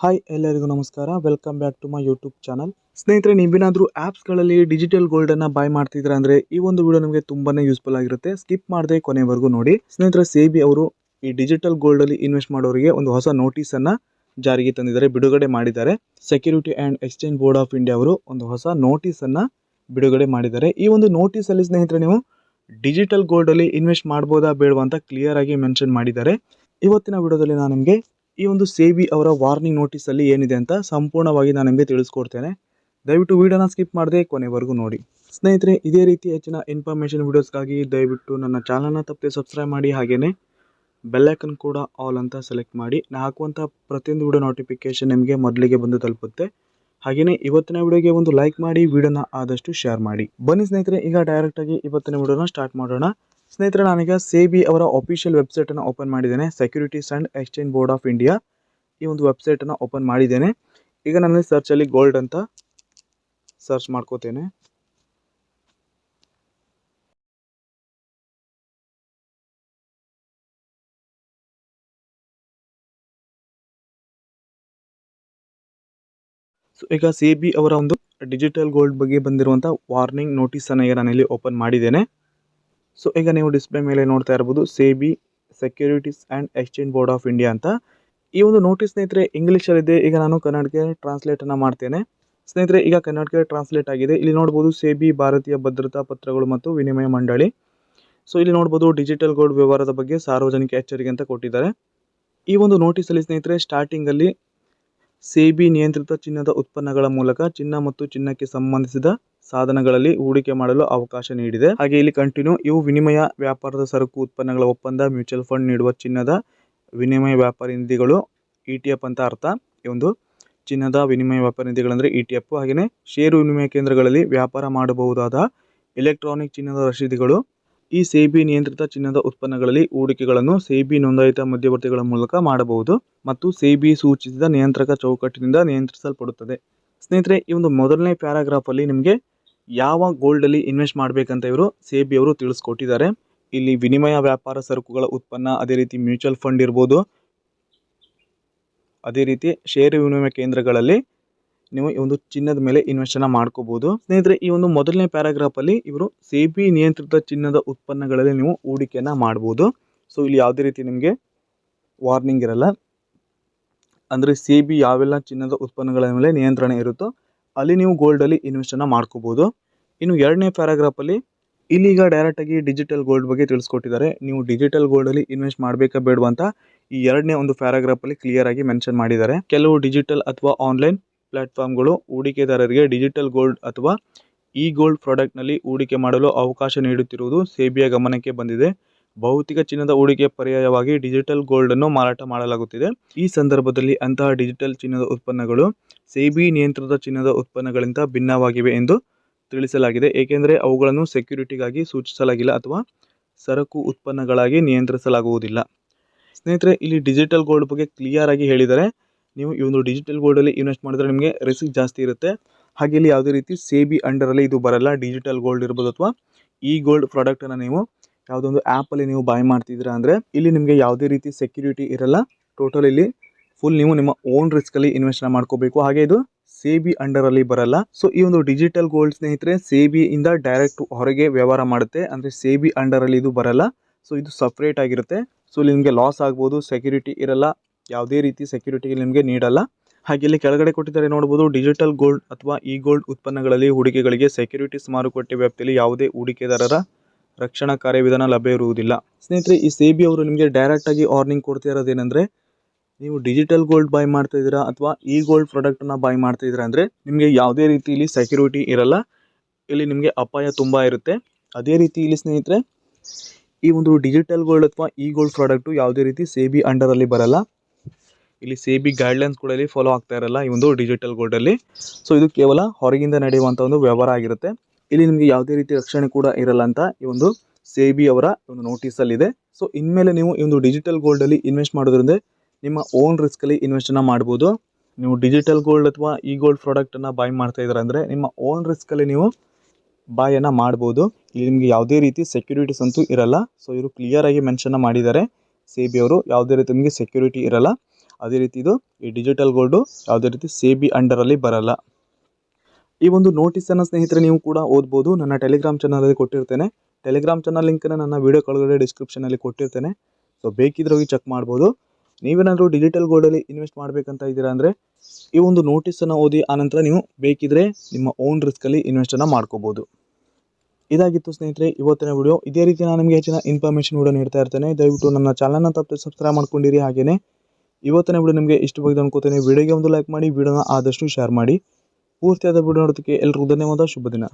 Hi ಎಲ್ಲರಿಗೂ ನಮಸ್ಕಾರ. Welcome back to my YouTube channel. ಸ್ನೇಹಿತರೆ, ನೀವೇನಾದರೂ ಆ್ಯಪ್ಸ್ಗಳಲ್ಲಿ ಡಿಜಿಟಲ್ ಗೋಲ್ಡನ್ನು ಬಾಯ್ ಮಾಡ್ತಿದ್ರೆ ಅಂದರೆ ಈ ಒಂದು ವಿಡಿಯೋ ನಿಮಗೆ ತುಂಬಾ ಯೂಸ್ಫುಲ್ ಆಗಿರುತ್ತೆ. ಸ್ಕಿಪ್ ಮಾಡದೆ ಕೊನೆವರೆಗೂ ನೋಡಿ. ಸ್ನೇಹಿತರೆ, ಸೇಬಿ ಅವರು ಈ ಡಿಜಿಟಲ್ ಗೋಲ್ಡಲ್ಲಿ ಇನ್ವೆಸ್ಟ್ ಮಾಡೋರಿಗೆ ಒಂದು ಹೊಸ ನೋಟಿಸನ್ನು ಜಾರಿಗೆ ತಂದಿದ್ದಾರೆ, ಬಿಡುಗಡೆ ಮಾಡಿದ್ದಾರೆ. Security and exchange board of India ಅವರು ಒಂದು ಹೊಸ ನೋಟಿಸನ್ನು ಬಿಡುಗಡೆ ಮಾಡಿದ್ದಾರೆ. ಈ ಒಂದು ನೋಟಿಸಲ್ಲಿ ಸ್ನೇಹಿತರೆ, ನೀವು ಡಿಜಿಟಲ್ ಗೋಲ್ಡಲ್ಲಿ ಇನ್ವೆಸ್ಟ್ ಮಾಡ್ಬೋದಾ ಬೇಡವಾ ಅಂತ ಕ್ಲಿಯರ್ ಆಗಿ ಮೆನ್ಷನ್ ಮಾಡಿದ್ದಾರೆ. ಇವತ್ತಿನ ವಿಡಿಯೋದಲ್ಲಿ ನಾನು ನಿಮಗೆ ಈ ಒಂದು ಸೇಬಿ ಅವರ ವಾರ್ನಿಂಗ್ ನೋಟಿಸಲ್ಲಿ ಏನಿದೆ ಅಂತ ಸಂಪೂರ್ಣವಾಗಿ ನಾನು ನಿಮಗೆ ತಿಳಿಸ್ಕೊಡ್ತೇನೆ. ದಯವಿಟ್ಟು ವಿಡಿಯೋನ ಸ್ಕಿಪ್ ಮಾಡದೆ ಕೊನೆವರೆಗೂ ನೋಡಿ. ಸ್ನೇಹಿತರೆ, ಇದೇ ರೀತಿ ಹೆಚ್ಚಿನ ಇನ್ಫಾರ್ಮೇಷನ್ ವಿಡಿಯೋಸ್ಗಾಗಿ ದಯವಿಟ್ಟು ನನ್ನ ಚಾನಲ್ನ ತಪ್ಪದೆ ಸಬ್ಸ್ಕ್ರೈಬ್ ಮಾಡಿ, ಹಾಗೆಯೇ ಬೆಲ್ಲೈಕನ್ ಕೂಡ ಆಲ್ ಅಂತ ಸೆಲೆಕ್ಟ್ ಮಾಡಿ. ನಾನು ಹಾಕುವಂಥ ಪ್ರತಿಯೊಂದು ವಿಡಿಯೋ ನೋಟಿಫಿಕೇಶನ್ ನಿಮಗೆ ಮೊದಲಿಗೆ ಬಂದು ತಲುಪುತ್ತೆ. ಹಾಗೆಯೇ ಇವತ್ತಿನ ವಿಡಿಯೋಗೆ ಒಂದು ಲೈಕ್ ಮಾಡಿ, ವಿಡಿಯೋನ ಆದಷ್ಟು ಶೇರ್ ಮಾಡಿ. ಬನ್ನಿ ಸ್ನೇಹಿತರೆ, ಈಗ ಡೈರೆಕ್ಟಾಗಿ ಇವತ್ತಿನ ವಿಡಿಯೋನ ಸ್ಟಾರ್ಟ್ ಮಾಡೋಣ. ಸ್ನೇಹಿತರೆ, ನಾನೀಗ ಸೇಬಿ ಅವರ ಅಫಿಷಿಯಲ್ ವೆಬ್ಸೈಟನ್ನು ಓಪನ್ ಮಾಡಿದ್ದೇನೆ. Securities and exchange board of India ಈ ಒಂದು ವೆಬ್ಸೈಟನ್ನು ಓಪನ್ ಮಾಡಿದ್ದೇನೆ. ಈಗ ನಾನು ಸರ್ಚಲ್ಲಿ ಗೋಲ್ಡ್ ಅಂತ ಸರ್ಚ್ ಮಾಡ್ಕೋತೇನೆ. ಸೊ ಈಗ ಸೇಬಿ ಅವರ ಒಂದು ಡಿಜಿಟಲ್ ಗೋಲ್ಡ್ ಬಗ್ಗೆ ಬಂದಿರುವಂಥ ವಾರ್ನಿಂಗ್ ನೋಟಿಸನ್ನು ಈಗ ನಾನಿಲ್ಲಿ ಓಪನ್ ಮಾಡಿದ್ದೇನೆ. ಸೊ ಈಗ ನೀವು ಡಿಸ್ಪ್ಲೇ ಮೇಲೆ ನೋಡ್ತಾ ಇರ್ಬೋದು, SEBI securities and exchange board of India ಅಂತ. ಈ ಒಂದು ನೋಟಿಸ್ ಸ್ನೇಹಿತರೆ ಇಂಗ್ಲೀಷಲ್ಲಿದೆ. ಈಗ ನಾನು ಕನ್ನಡಕ್ಕೆ ಟ್ರಾನ್ಸ್ಲೇಟನ್ನು ಮಾಡ್ತೇನೆ. ಸ್ನೇಹಿತರೆ, ಈಗ ಕನ್ನಡಕ್ಕೆ ಟ್ರಾನ್ಸ್ಲೇಟ್ ಆಗಿದೆ. ಇಲ್ಲಿ ನೋಡ್ಬೋದು ಸೇಬಿ ಭಾರತೀಯ ಭದ್ರತಾ ಪತ್ರಗಳು ಮತ್ತು ವಿನಿಮಯ ಮಂಡಳಿ. ಸೊ ಇಲ್ಲಿ ನೋಡ್ಬೋದು ಡಿಜಿಟಲ್ ಗೋಲ್ಡ್ ವ್ಯವಹಾರದ ಬಗ್ಗೆ ಸಾರ್ವಜನಿಕ ಎಚ್ಚರಿಕೆ ಅಂತ ಕೊಟ್ಟಿದ್ದಾರೆ. ಈ ಒಂದು ನೋಟಿಸಲ್ಲಿ ಸ್ನೇಹಿತರೆ ಸ್ಟಾರ್ಟಿಂಗಲ್ಲಿ ಸೇಬಿ ನಿಯಂತ್ರಿತ ಚಿನ್ನದ ಉತ್ಪನ್ನಗಳ ಮೂಲಕ ಚಿನ್ನ ಮತ್ತು ಚಿನ್ನಕ್ಕೆ ಸಂಬಂಧಿಸಿದ ಸಾಧನಗಳಲ್ಲಿ ಹೂಡಿಕೆ ಮಾಡಲು ಅವಕಾಶ ನೀಡಿದೆ. ಹಾಗೆ ಇಲ್ಲಿ ಕಂಟಿನ್ಯೂ, ಇವು ವಿನಿಮಯ ವ್ಯಾಪಾರದ ಸರಕು ಉತ್ಪನ್ನಗಳ ಒಪ್ಪಂದ, ಮ್ಯೂಚುವಲ್ ಫಂಡ್ ನೀಡುವ ಚಿನ್ನದ ವಿನಿಮಯ ವ್ಯಾಪಾರ ನಿಧಿಗಳು, ETF ಅಂತ ಅರ್ಥ. ಈ ಒಂದು ಚಿನ್ನದ ವಿನಿಮಯ ವ್ಯಾಪಾರ ನಿಧಿಗಳಂದರೆ ETF. ಹಾಗೆಯೇ ಷೇರು ವಿನಿಮಯ ಕೇಂದ್ರಗಳಲ್ಲಿ ವ್ಯಾಪಾರ ಮಾಡಬಹುದಾದ ಎಲೆಕ್ಟ್ರಾನಿಕ್ ಚಿನ್ನದ ರಸೀದಿಗಳು. ಈ ಸೇಬಿ ನಿಯಂತ್ರಿತ ಚಿನ್ನದ ಉತ್ಪನ್ನಗಳಲ್ಲಿ ಹೂಡಿಕೆಗಳನ್ನು ಸೇಬಿ ನೋಂದಾಯಿತ ಮಧ್ಯವರ್ತಿಗಳ ಮೂಲಕ ಮಾಡಬಹುದು ಮತ್ತು ಸೇಬಿ ಸೂಚಿಸಿದ ನಿಯಂತ್ರಕ ಚೌಕಟ್ಟಿನಿಂದ ನಿಯಂತ್ರಿಸಲ್ಪಡುತ್ತದೆ. ಸ್ನೇಹಿತರೆ, ಈ ಒಂದು ಮೊದಲನೇ ಪ್ಯಾರಾಗ್ರಾಫಲ್ಲಿ ನಿಮಗೆ ಯಾವ ಗೋಲ್ಡಲ್ಲಿ ಇನ್ವೆಸ್ಟ್ ಮಾಡಬೇಕಂತ ಇವರು ಸೇಬಿ ಅವರು ತಿಳಿಸ್ಕೊಟ್ಟಿದ್ದಾರೆ. ಇಲ್ಲಿ ವಿನಿಮಯ ವ್ಯಾಪಾರ ಸರಕುಗಳ ಉತ್ಪನ್ನ, ಅದೇ ರೀತಿ ಮ್ಯೂಚುವಲ್ ಫಂಡ್ ಇರ್ಬೋದು, ಅದೇ ರೀತಿ ಷೇರು ವಿನಿಮಯ ಕೇಂದ್ರಗಳಲ್ಲಿ ನೀವು ಈ ಒಂದು ಚಿನ್ನದ ಮೇಲೆ ಇನ್ವೆಸ್ಟನ್ನು ಮಾಡ್ಕೋಬಹುದು. ಸ್ನೇಹಿತರೆ, ಈ ಒಂದು ಮೊದಲನೇ ಪ್ಯಾರಾಗ್ರಾಫಲ್ಲಿ ಇವರು ಸೇಬಿ ನಿಯಂತ್ರಿತ ಚಿನ್ನದ ಉತ್ಪನ್ನಗಳಲ್ಲಿ ನೀವು ಹೂಡಿಕೆಯನ್ನು ಮಾಡ್ಬೋದು. ಸೊ ಇಲ್ಲಿ ಯಾವುದೇ ರೀತಿ ನಿಮಗೆ ವಾರ್ನಿಂಗ್ ಇರಲ್ಲ. ಅಂದರೆ ಸೇಬಿ ಯಾವೆಲ್ಲ ಚಿನ್ನದ ಉತ್ಪನ್ನಗಳ ಮೇಲೆ ನಿಯಂತ್ರಣ ಇರುತ್ತೋ ಅಲ್ಲಿ ನೀವು ಗೋಲ್ಡಲ್ಲಿ ಇನ್ವೆಸ್ಟನ್ನು ಮಾಡ್ಕೋಬೋದು. ಇನ್ನು ಎರಡನೇ ಪ್ಯಾರಾಗ್ರಾಫಲ್ಲಿ ಇಲ್ಲಿಗ ಡೈರೆಕ್ಟಾಗಿ ಡಿಜಿಟಲ್ ಗೋಲ್ಡ್ ಬಗ್ಗೆ ತಿಳಿಸ್ಕೊಟ್ಟಿದ್ದಾರೆ. ನೀವು ಡಿಜಿಟಲ್ ಗೋಲ್ಡಲ್ಲಿ ಇನ್ವೆಸ್ಟ್ ಮಾಡಬೇಕಾ ಬೇಡವಾ ಅಂತ ಈ ಎರಡನೇ ಒಂದು ಪ್ಯಾರಾಗ್ರಾಫಲ್ಲಿ ಕ್ಲಿಯರ್ ಆಗಿ ಮೆನ್ಷನ್ ಮಾಡಿದ್ದಾರೆ. ಕೆಲವು ಡಿಜಿಟಲ್ ಅಥವಾ ಆನ್ಲೈನ್ ಪ್ಲಾಟ್ಫಾರ್ಮ್ಗಳು ಹೂಡಿಕೆದಾರರಿಗೆ ಡಿಜಿಟಲ್ ಗೋಲ್ಡ್ ಅಥವಾ ಇ ಗೋಲ್ಡ್ ಪ್ರಾಡಕ್ಟ್ನಲ್ಲಿ ಹೂಡಿಕೆ ಮಾಡಲು ಅವಕಾಶ ನೀಡುತ್ತಿರುವುದು ಸೇಬಿಯ ಗಮನಕ್ಕೆ ಬಂದಿದೆ. ಭೌತಿಕ ಚಿನ್ನದ ಹೂಡಿಕೆ ಪರ್ಯಾಯವಾಗಿ ಡಿಜಿಟಲ್ ಗೋಲ್ಡನ್ನು ಮಾರಾಟ ಮಾಡಲಾಗುತ್ತಿದೆ. ಈ ಸಂದರ್ಭದಲ್ಲಿ ಅಂತಹ ಡಿಜಿಟಲ್ ಚಿನ್ನದ ಉತ್ಪನ್ನಗಳು ಸೇಬಿ ನಿಯಂತ್ರಿತ ಚಿನ್ನದ ಉತ್ಪನ್ನಗಳಿಂದ ಭಿನ್ನವಾಗಿವೆ ಎಂದು ತಿಳಿಸಲಾಗಿದೆ, ಏಕೆಂದರೆ ಅವುಗಳನ್ನು ಸೆಕ್ಯೂರಿಟಿಗಾಗಿ ಸೂಚಿಸಲಾಗಿಲ್ಲ ಅಥವಾ ಸರಕು ಉತ್ಪನ್ನಗಳಾಗಿ ನಿಯಂತ್ರಿಸಲಾಗುವುದಿಲ್ಲ. ಸ್ನೇಹಿತರೆ, ಇಲ್ಲಿ ಡಿಜಿಟಲ್ ಗೋಲ್ಡ್ ಬಗ್ಗೆ ಕ್ಲಿಯರ್ ಆಗಿ ಹೇಳಿದ್ದಾರೆ. ನೀವು ಈ ಒಂದು ಡಿಜಿಟಲ್ ಗೋಲ್ಡಲ್ಲಿ ಇನ್ವೆಸ್ಟ್ ಮಾಡಿದ್ರೆ ನಿಮಗೆ ರಿಸ್ಕ್ ಜಾಸ್ತಿ ಇರುತ್ತೆ. ಹಾಗೆ ಇಲ್ಲಿ ಯಾವುದೇ ರೀತಿ ಸೇಬಿ ಅಂಡರಲ್ಲಿ ಇದು ಬರಲ್ಲ. ಡಿಜಿಟಲ್ ಗೋಲ್ಡ್ ಇರ್ಬೋದು ಅಥವಾ ಇ ಗೋಲ್ಡ್ ಪ್ರಾಡಕ್ಟನ್ನು ನೀವು ಯಾವುದೊಂದು ಆ್ಯಪಲ್ಲಿ ನೀವು ಬಾಯ್ ಮಾಡ್ತಿದ್ದೀರಾ ಅಂದರೆ ಇಲ್ಲಿ ನಿಮಗೆ ಯಾವುದೇ ರೀತಿ ಸೆಕ್ಯೂರಿಟಿ ಇರಲ್ಲ. ಟೋಟಲ್ ಇಲ್ಲಿ ಫುಲ್ ನೀವು ನಿಮ್ಮ ಓನ್ ರಿಸ್ಕಲ್ಲಿ ಇನ್ವೆಸ್ಟ್ ಮಾಡ್ಕೋಬೇಕು. ಹಾಗೆ ಇದು ಸೇಬಿ ಅಂಡರಲ್ಲಿ ಬರಲ್ಲ. ಸೊ ಈ ಒಂದು ಡಿಜಿಟಲ್ ಗೋಲ್ಡ್ ಸ್ನೇಹಿತರೆ ಸೇಬಿಯಿಂದ ಡೈರೆಕ್ಟ್ ಹೊರಗೆ ವ್ಯವಹಾರ ಮಾಡುತ್ತೆ. ಅಂದರೆ ಸೇಬಿ ಅಂಡರಲ್ಲಿ ಇದು ಬರಲ್ಲ. ಸೊ ಇದು ಸಪ್ರೇಟ್ ಆಗಿರುತ್ತೆ. ಸೊ ಇಲ್ಲಿ ನಿಮಗೆ ಲಾಸ್ ಆಗ್ಬೋದು, ಸೆಕ್ಯೂರಿಟಿ ಇರಲ್ಲ, ಯಾವುದೇ ರೀತಿ ಸೆಕ್ಯೂರಿಟಿ ನಿಮಗೆ ನೀಡಲ್ಲ. ಹಾಗೆ ಇಲ್ಲಿ ಕೆಳಗಡೆ ಕೊಟ್ಟಿದ್ದಾರೆ ನೋಡ್ಬೋದು, ಡಿಜಿಟಲ್ ಗೋಲ್ಡ್ ಅಥವಾ ಇ ಗೋಲ್ಡ್ ಉತ್ಪನ್ನಗಳಲ್ಲಿ ಹೂಡಿಕೆಗಳಿಗೆ ಸೆಕ್ಯೂರಿಟೀಸ್ ಮಾರುಕಟ್ಟೆ ವ್ಯಾಪ್ತಿಯಲ್ಲಿ ಯಾವುದೇ ಹೂಡಿಕೆದಾರರ ರಕ್ಷಣಾ ಕಾರ್ಯವಿಧಾನ ಲಭ್ಯ ಇರುವುದಿಲ್ಲ. ಸ್ನೇಹಿತರೆ, ಈ ಸೇಬಿ ಅವರು ನಿಮಗೆ ಡೈರೆಕ್ಟಾಗಿ ವಾರ್ನಿಂಗ್ ಕೊಡ್ತಾ ಇರೋದೇನೆಂದರೆ, ನೀವು ಡಿಜಿಟಲ್ ಗೋಲ್ಡ್ ಬಾಯ್ ಮಾಡ್ತಾ ಇದ್ದೀರಾ ಅಥವಾ ಇ ಗೋಲ್ಡ್ ಪ್ರಾಡಕ್ಟನ್ನು ಬಾಯ್ ಮಾಡ್ತಾ ಇದ್ದೀರಾ ಅಂದರೆ ನಿಮಗೆ ಯಾವುದೇ ರೀತಿಯಲ್ಲಿ ಸೆಕ್ಯೂರಿಟಿ ಇರಲ್ಲ. ಇಲ್ಲಿ ನಿಮಗೆ ಅಪಾಯ ತುಂಬ ಇರುತ್ತೆ. ಅದೇ ರೀತಿ ಇಲ್ಲಿ ಸ್ನೇಹಿತರೆ ಈ ಒಂದು ಡಿಜಿಟಲ್ ಗೋಲ್ಡ್ ಅಥವಾ ಇ ಗೋಲ್ಡ್ ಪ್ರಾಡಕ್ಟು ಯಾವುದೇ ರೀತಿ ಸೇಬಿ ಅಂಡರಲ್ಲಿ ಬರಲ್ಲ. ಇಲ್ಲಿ ಸೇಬಿ ಗೈಡ್ಲೈನ್ಸ್ ಕೂಡ ಇಲ್ಲಿ ಫಾಲೋ ಆಗ್ತಾ ಇರಲ್ಲ ಈ ಒಂದು ಡಿಜಿಟಲ್ ಗೋಲ್ಡಲ್ಲಿ. ಸೊ ಇದು ಕೇವಲ ಹೊರಗಿಂದ ನಡೆಯುವಂಥ ಒಂದು ವ್ಯವಹಾರ ಆಗಿರುತ್ತೆ. ಇಲ್ಲಿ ನಿಮಗೆ ಯಾವುದೇ ರೀತಿ ರಕ್ಷಣೆ ಕೂಡ ಇರಲ್ಲ ಅಂತ ಈ ಒಂದು ಸೇಬಿ ಅವರ ಒಂದು ನೋಟಿಸಲ್ಲಿದೆ. ಸೊ ಇನ್ಮೇಲೆ ನೀವು ಈ ಒಂದು ಡಿಜಿಟಲ್ ಗೋಲ್ಡಲ್ಲಿ ಇನ್ವೆಸ್ಟ್ ಮಾಡೋದ್ರಿಂದ ನಿಮ್ಮ ಓನ್ ರಿಸ್ಕಲ್ಲಿ ಇನ್ವೆಸ್ಟನ್ನು ಮಾಡ್ಬೋದು. ನೀವು ಡಿಜಿಟಲ್ ಗೋಲ್ಡ್ ಅಥವಾ ಇ ಗೋಲ್ಡ್ ಪ್ರಾಡಕ್ಟನ್ನು ಬಾಯ್ ಮಾಡ್ತಾ ಇದ್ದೀರಾ ಅಂದರೆ ನಿಮ್ಮ ಓನ್ ರಿಸ್ಕಲ್ಲಿ ನೀವು ಬಾಯನ್ನು ಮಾಡ್ಬೋದು. ಇಲ್ಲಿ ನಿಮಗೆ ಯಾವುದೇ ರೀತಿ ಸೆಕ್ಯೂರಿಟೀಸ್ ಅಂತೂ ಇರಲ್ಲ. ಸೊ ಇವರು ಕ್ಲಿಯರ್ ಆಗಿ ಮೆನ್ಷನ್ ಮಾಡಿದ್ದಾರೆ ಸೇಬಿ ಅವರು, ಯಾವುದೇ ರೀತಿ ನಿಮಗೆ ಸೆಕ್ಯೂರಿಟಿ ಇರಲ್ಲ. ಅದೇ ರೀತಿ ಇದು ಈ ಡಿಜಿಟಲ್ ಗೋಲ್ಡು ಯಾವುದೇ ರೀತಿ ಸೇಬಿ ಅಂಡರಲ್ಲಿ ಬರಲ್ಲ. ಈ ಒಂದು ನೋಟಿಸನ್ನು ಸ್ನೇಹಿತರೆ ನೀವು ಕೂಡ ಓದ್ಬೋದು. ನನ್ನ ಟೆಲಿಗ್ರಾಮ್ ಚಾನಲಲ್ಲಿ ಕೊಟ್ಟಿರ್ತೇನೆ. ಟೆಲಿಗ್ರಾಮ್ ಚಾನಲ್ ಲಿಂಕನ್ನು ನನ್ನ ವೀಡಿಯೋ ಕೆಳಗಡೆ ಡಿಸ್ಕ್ರಿಪ್ಷನಲ್ಲಿ ಕೊಟ್ಟಿರ್ತೇನೆ. ಸೊ ಬೇಕಿದ್ರೆ ಹೋಗಿ ಚೆಕ್ ಮಾಡ್ಬೋದು. ನೀವೇನಾದರೂ ಡಿಜಿಟಲ್ ಗೋಲ್ಡಲ್ಲಿ ಇನ್ವೆಸ್ಟ್ ಮಾಡಬೇಕಂತ ಇದ್ದೀರಾ ಅಂದರೆ ಈ ಒಂದು ನೋಟಿಸನ್ನು ಓದಿ ಆನಂತರ ನೀವು ಬೇಕಿದ್ರೆ ನಿಮ್ಮ ಓನ್ ರಿಸ್ಕಲ್ಲಿ ಇನ್ವೆಸ್ಟನ್ನು ಮಾಡ್ಕೋಬೋದು. ಇದಾಗಿತ್ತು ಸ್ನೇಹಿತರೆ ಇವತ್ತಿನ ವಿಡಿಯೋ. ಇದೇ ರೀತಿ ನಾನು ನಿಮಗೆ ಹೆಚ್ಚಿನ ಇನ್ಫಾರ್ಮೇಷನ್ ವಿಡಿಯೋ ನೀಡ್ತಾ ಇರ್ತೇನೆ. ದಯವಿಟ್ಟು ನನ್ನ ಚಾನಲ್ನ ತಪ್ಪದೆ ಸಬ್ಸ್ಕ್ರೈಬ್ ಮಾಡ್ಕೊಂಡಿರಿ. ಹಾಗೆಯೇ ಇವತ್ತಿನ ವಿಡಿಯೋ ನಿಮಗೆ ಇಷ್ಟವಾಗಿದೆ ಅನ್ಕೋತೇನೆ. ವಿಡಿಯೋಗೆ ಒಂದು ಲೈಕ್ ಮಾಡಿ, ವಿಡಿಯೋನ ಆದಷ್ಟು ಶೇರ್ ಮಾಡಿ. ಪೂರ್ತಿಯಾದ ವಿಡಿಯೋ ನೋಡೋದಕ್ಕೆ ಎಲ್ಲರಿಗೂ ಧನ್ಯವಾದ. ಶುಭ ದಿನ.